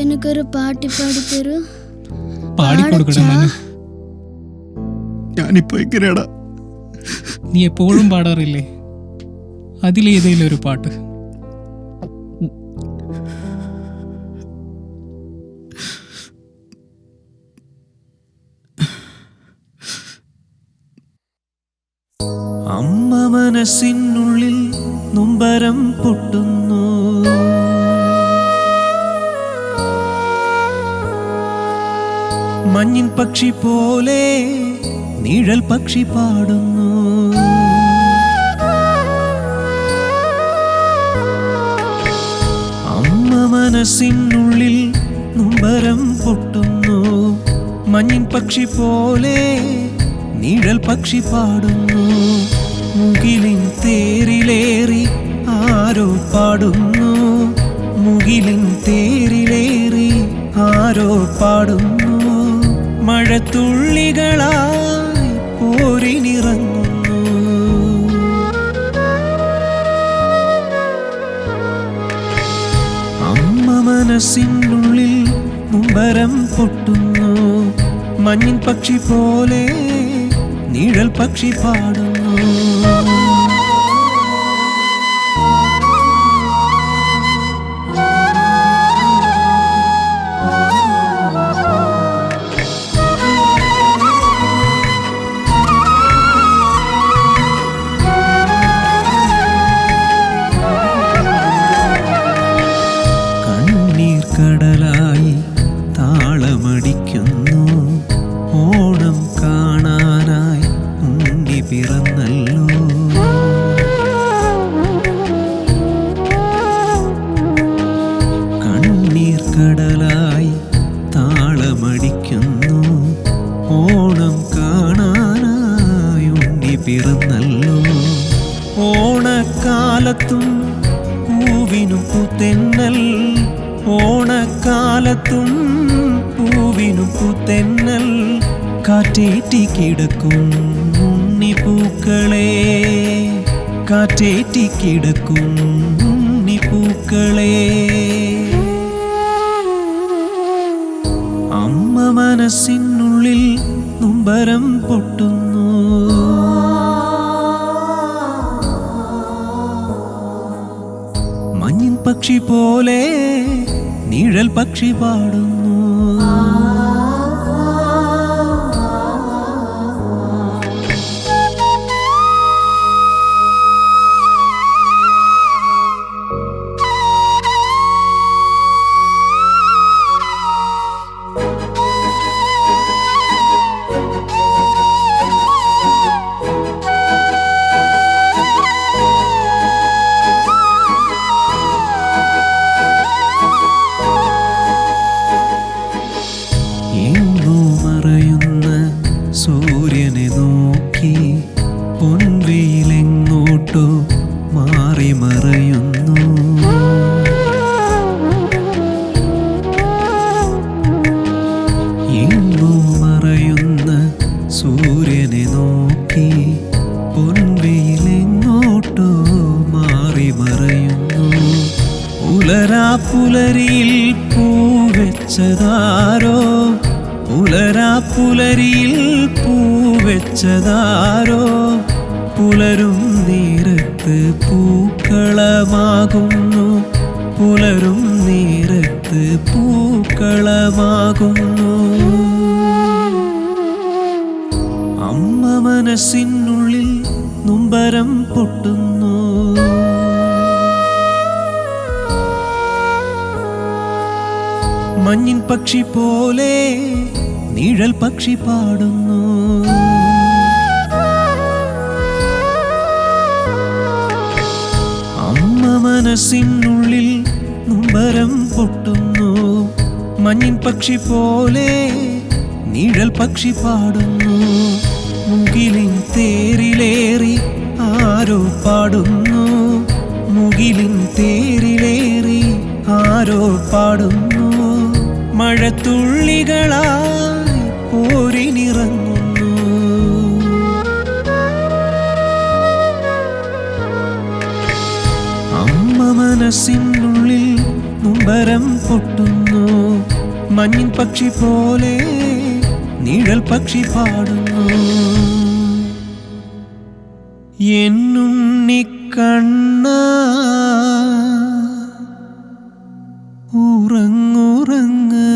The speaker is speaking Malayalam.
എനിക്കൊരു പാട്ടി പാടിത്തരൂ. ഞാനിപ്പോ എങ്ങനെയാടാ? നീ എപ്പോഴും പാടാറില്ലേ? അതിലേതെങ്കിലും ഒരു പാട്ട്. അമ്മ മനസ്സിനുള്ളിൽ നൊമ്പരം പൊട്ടുന്നു. മഞ്ഞിൻ പക്ഷി പോലെ നിഴൽ പക്ഷി പാടുന്നു. അമ്മ മനസ്സിനുള്ളിൽ നൊമ്പരം പൊട്ടുന്നു. മഞ്ഞിൻ പക്ഷി പോലെ നിഴൽ പക്ഷി പാടുന്നു. മുകിലിൻ തേരിലേറി ആരോ പാടുന്നു. മുകിലിൻ തേരിലേറി ആരോ പാടുന്നു. മഴത്തുള്ളികളായി പോരിനിറങ്ങുന്നു. അമ്മ മനസ്സിനുള്ളിൽ നൊമ്പരം പൊട്ടുന്നു. മഞ്ഞിൻ പക്ഷി പോലെ നിഴൽ പക്ഷി പാടുന്നു. കണ്ണീർ കടലായി താളമടിക്കുന്നു. ഓണം കാണാനായി ഉണ്ണി പിറന്നല്ലോ. കണ്ണീർ കടലായി താളമടിക്കുന്നു. ഓണം കാണാനായി ഉണ്ണി പിറന്നല്ലോ. ഓണക്കാലത്തും പൂവിനും പൂത്തെന്നൽ. ഓണക്കാലത്തും പൂവിനും പൂത്തെന്നൽ. കാറ്റേറ്റി കിടക്കും ഉണ്ണിപ്പൂക്കളെ. കാറ്റേറ്റി കിടക്കും ഉണ്ണിപ്പൂക്കളെ. അമ്മ മനസ്സിനുള്ളിൽ നൊമ്പരം പൊട്ടുന്നു. മഞ്ഞിൻ പക്ഷി പോലെ നിഴൽ പക്ഷി പാടുന്നു. സൂര്യനെ നോക്കി പൊൻവെയിലെങ്ങോട്ടോ മാറി മറയുന്നു. എങ്ങോ മറയുന്ന സൂര്യനെ നോക്കി പൊൻവെയിലെങ്ങോട്ടോ മാറി മറയുന്നു. പുലരാപ്പുലരിയിൽ പൂവെച്ചതാരോ. പുലരാപ്പുലരിയിൽ പൂവെച്ചതാരോ. പുലരും നേരത്ത് പൂക്കളമാകുന്നു. പുലരും നേരത്ത് പൂക്കളമാകുന്നു. അമ്മ മനസ്സിനുള്ളിൽ നൊമ്പരം പൊട്ടുന്നു. മഞ്ഞിൻ പക്ഷി പോലെ നിഴൽ പക്ഷി പാടുന്നു. അമ്മ മനസ്സിനുള്ളിൽ നൊമ്പരം പൊട്ടുന്നു. മഞ്ഞിൻ പക്ഷി പോലെ നിഴൽ പക്ഷി പാടുന്നു. മുകിലിൻ തേരിലേറി ആരോ പാടുന്നു. മുകിലിൻ തേരിലേറി ആരോ പാടുന്നു. മഴത്തുള്ളികളായി പോരിനിറങ്ങുന്നു. അമ്മ മനസ്സിനുള്ളിൽ നൊമ്പരം പൊട്ടുന്നു. മഞ്ഞിൻ പക്ഷി പോലെ നിഴൽ പക്ഷി പാടുന്നു. എന്നുണ്ണിക്കണ്ണ ഉറങ്ങുറങ്ങ്.